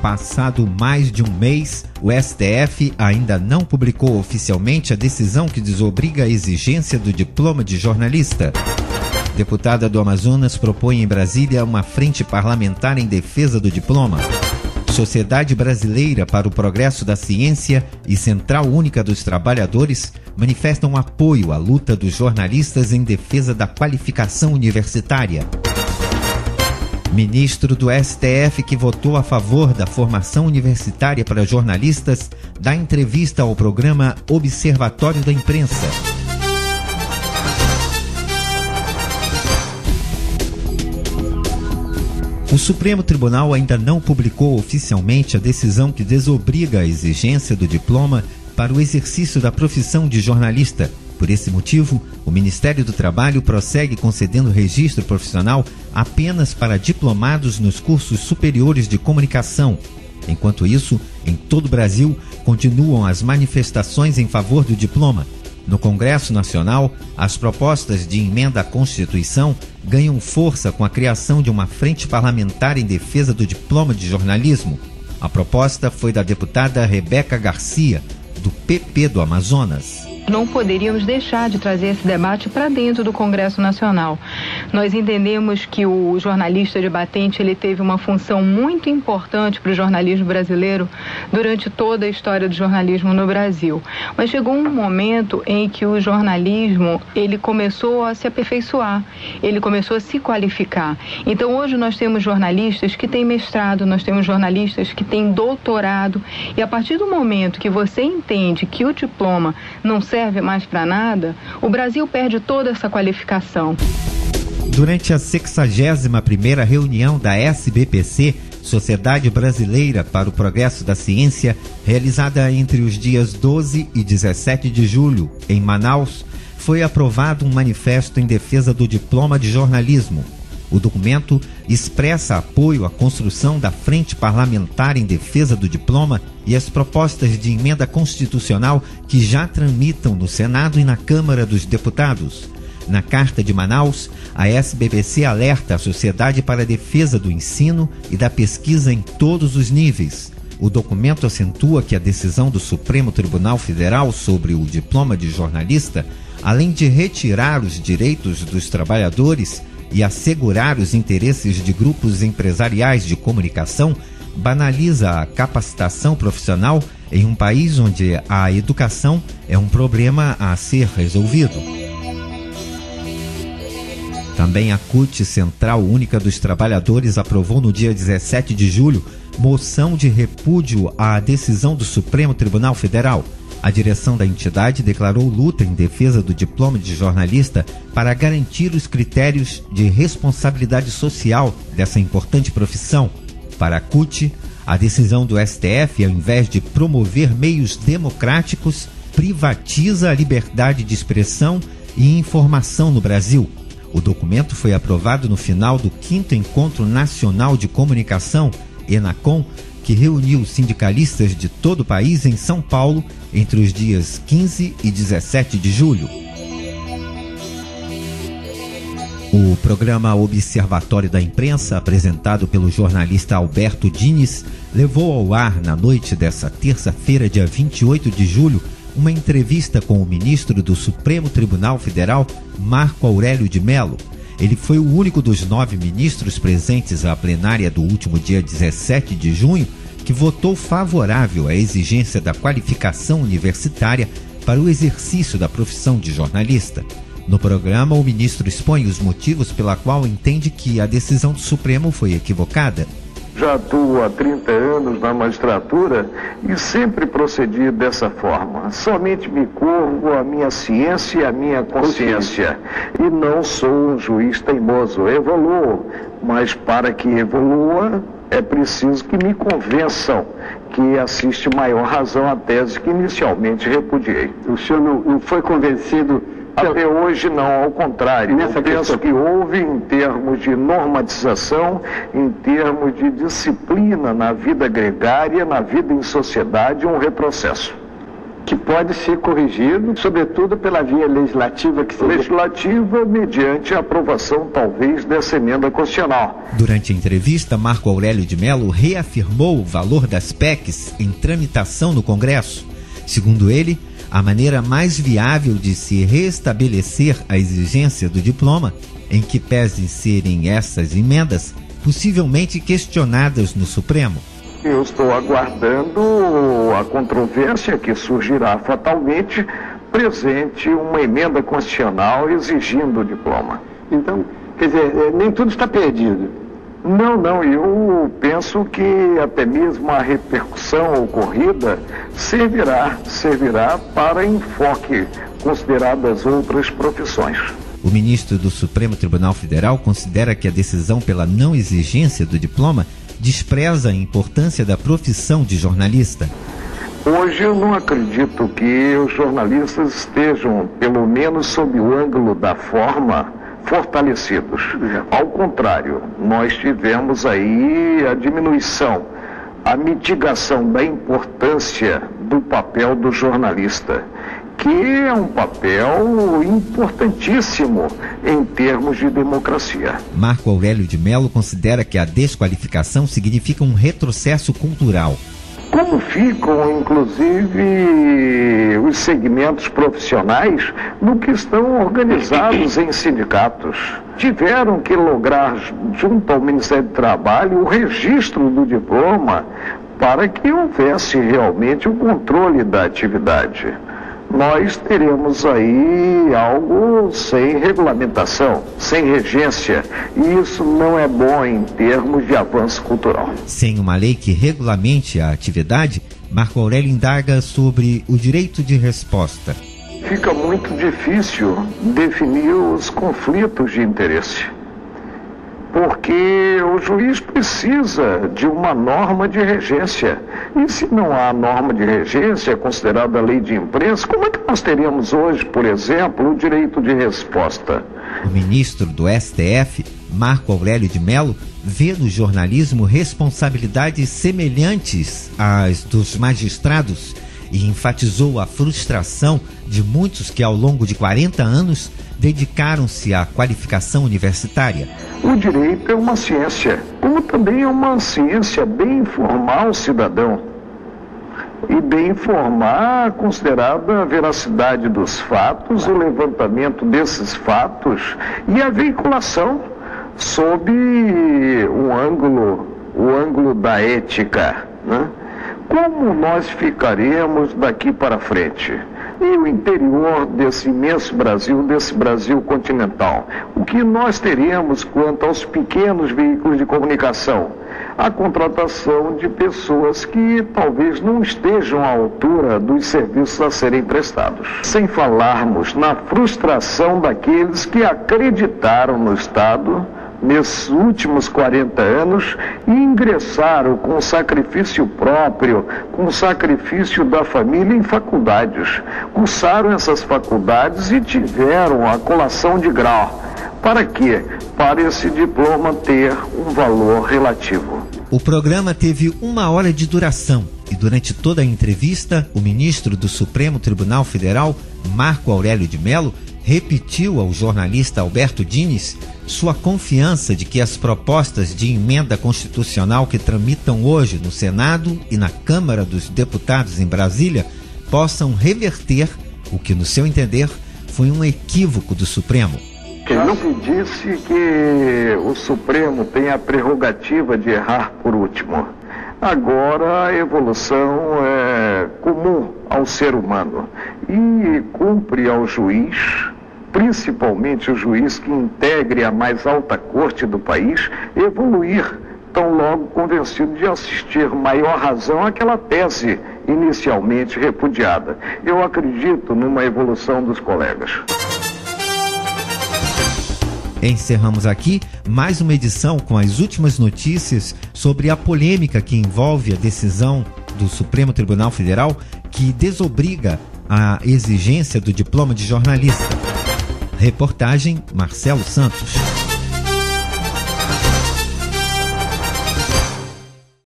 Passado mais de um mês, o STF ainda não publicou oficialmente a decisão que desobriga a exigência do diploma de jornalista. Deputada do Amazonas propõe em Brasília uma frente parlamentar em defesa do diploma. Sociedade Brasileira para o Progresso da Ciência e Central Única dos Trabalhadores manifestam apoio à luta dos jornalistas em defesa da qualificação universitária. Ministro do STF que votou a favor da formação universitária para jornalistas dá entrevista ao programa Observatório da Imprensa. O Supremo Tribunal ainda não publicou oficialmente a decisão que desobriga a exigência do diploma para o exercício da profissão de jornalista. Por esse motivo, o Ministério do Trabalho prossegue concedendo registro profissional apenas para diplomados nos cursos superiores de comunicação. Enquanto isso, em todo o Brasil, continuam as manifestações em favor do diploma. No Congresso Nacional, as propostas de emenda à Constituição ganham força com a criação de uma frente parlamentar em defesa do diploma de jornalismo. A proposta foi da deputada Rebeca Garcia, do PP do Amazonas. Não poderíamos deixar de trazer esse debate para dentro do Congresso Nacional. Nós entendemos que o jornalista de batente ele teve uma função muito importante para o jornalismo brasileiro durante toda a história do jornalismo no Brasil. Mas chegou um momento em que o jornalismo ele começou a se aperfeiçoar, ele começou a se qualificar. Então hoje nós temos jornalistas que têm mestrado, nós temos jornalistas que têm doutorado, e a partir do momento que você entende que o diploma não serve mais para nada, o Brasil perde toda essa qualificação. Durante a 61ª reunião da SBPC, Sociedade Brasileira para o Progresso da Ciência, realizada entre os dias 12 e 17 de julho, em Manaus, foi aprovado um manifesto em defesa do diploma de jornalismo. O documento expressa apoio à construção da Frente Parlamentar em defesa do diploma e as propostas de emenda constitucional que já tramitam no Senado e na Câmara dos Deputados. Na Carta de Manaus, a SBPC alerta a sociedade para a defesa do ensino e da pesquisa em todos os níveis. O documento acentua que a decisão do Supremo Tribunal Federal sobre o diploma de jornalista, além de retirar os direitos dos trabalhadores e assegurar os interesses de grupos empresariais de comunicação, banaliza a capacitação profissional em um país onde a educação é um problema a ser resolvido. Também a CUT, Central Única dos Trabalhadores, aprovou no dia 17 de julho moção de repúdio à decisão do Supremo Tribunal Federal. A direção da entidade declarou luta em defesa do diploma de jornalista para garantir os critérios de responsabilidade social dessa importante profissão. Para a CUT, a decisão do STF, ao invés de promover meios democráticos, privatiza a liberdade de expressão e informação no Brasil. O documento foi aprovado no final do 5º Encontro Nacional de Comunicação, ENACOM, que reuniu sindicalistas de todo o país em São Paulo entre os dias 15 e 17 de julho. O programa Observatório da Imprensa, apresentado pelo jornalista Alberto Diniz, levou ao ar na noite dessa terça-feira, dia 28 de julho, uma entrevista com o ministro do Supremo Tribunal Federal, Marco Aurélio de Mello. Ele foi o único dos 9 ministros presentes à plenária do último dia 17 de junho que votou favorável à exigência da qualificação universitária para o exercício da profissão de jornalista. No programa, o ministro expõe os motivos pela qual entende que a decisão do Supremo foi equivocada. Já atuo há 30 anos na magistratura e sempre procedi dessa forma. Somente me curvo à minha ciência e à minha consciência. E não sou um juiz teimoso. Evoluo, mas para que evolua, é preciso que me convençam que assiste maior razão à tese que inicialmente repudiei. O senhor não foi convencido? Até hoje não, ao contrário. Eu penso que houve, em termos de normatização, em termos de disciplina na vida gregária, na vida em sociedade, um retrocesso. que pode ser corrigido, sobretudo pela via legislativa que seja... Legislativa mediante a aprovação, talvez, dessa emenda constitucional. Durante a entrevista, Marco Aurélio de Mello reafirmou o valor das PECs em tramitação no Congresso. Segundo ele, a maneira mais viável de se restabelecer a exigência do diploma, em que pese serem essas emendas possivelmente questionadas no Supremo. Eu estou aguardando a controvérsia que surgirá fatalmente presente uma emenda constitucional exigindo o diploma. Então, quer dizer, nem tudo está perdido. Não, eu penso que até mesmo a repercussão ocorrida servirá para enfoque, consideradas outras profissões. O ministro do Supremo Tribunal Federal considera que a decisão pela não exigência do diploma despreza a importância da profissão de jornalista. Hoje eu não acredito que os jornalistas estejam, pelo menos sob o ângulo da forma, fortalecidos. Ao contrário, nós tivemos aí a diminuição, a mitigação da importância do papel do jornalista, que é um papel importantíssimo em termos de democracia. Marco Aurélio de Mello considera que a desqualificação significa um retrocesso cultural. Como ficam, inclusive, os segmentos profissionais no que estão organizados em sindicatos? Tiveram que lograr, junto ao Ministério do Trabalho, o registro do diploma para que houvesse realmente o controle da atividade. Nós teremos aí algo sem regulamentação, sem regência, e isso não é bom em termos de avanço cultural. Sem uma lei que regulamente a atividade, Marco Aurélio indaga sobre o direito de resposta. Fica muito difícil definir os conflitos de interesse, porque o juiz precisa de uma norma de regência. E se não há norma de regência, considerada a lei de imprensa, como é que nós teríamos hoje, por exemplo, o direito de resposta? O ministro do STF, Marco Aurélio de Mello, vê no jornalismo responsabilidades semelhantes às dos magistrados e enfatizou a frustração de muitos que, ao longo de 40 anos, dedicaram-se à qualificação universitária. O direito é uma ciência, como também é uma ciência bem informar o cidadão. E bem informar, considerada a veracidade dos fatos, o levantamento desses fatos e a veiculação sob o ângulo da ética, né? Como nós ficaremos daqui para frente? E o interior desse imenso Brasil, desse Brasil continental? O que nós teremos quanto aos pequenos veículos de comunicação? A contratação de pessoas que talvez não estejam à altura dos serviços a serem prestados. Sem falarmos na frustração daqueles que acreditaram no Estado nesses últimos 40 anos e ingressaram com sacrifício próprio, com sacrifício da família em faculdades. Cursaram essas faculdades e tiveram a colação de grau. Para quê? Para esse diploma ter um valor relativo. O programa teve 1 hora de duração e durante toda a entrevista, o ministro do Supremo Tribunal Federal, Marco Aurélio de Mello, repetiu ao jornalista Alberto Dines sua confiança de que as propostas de emenda constitucional que tramitam hoje no Senado e na Câmara dos Deputados em Brasília possam reverter o que, no seu entender, foi um equívoco do Supremo. Já se disse que o Supremo tem a prerrogativa de errar por último. Agora a evolução é comum ao ser humano e cumpre ao juiz, principalmente o juiz que integre a mais alta corte do país, evoluir, tão logo convencido de assistir maior razão àquela tese inicialmente repudiada. Eu acredito numa evolução dos colegas. Encerramos aqui mais uma edição com as últimas notícias sobre a polêmica que envolve a decisão do Supremo Tribunal Federal que desobriga a exigência do diploma de jornalista. Reportagem Marcelo Santos.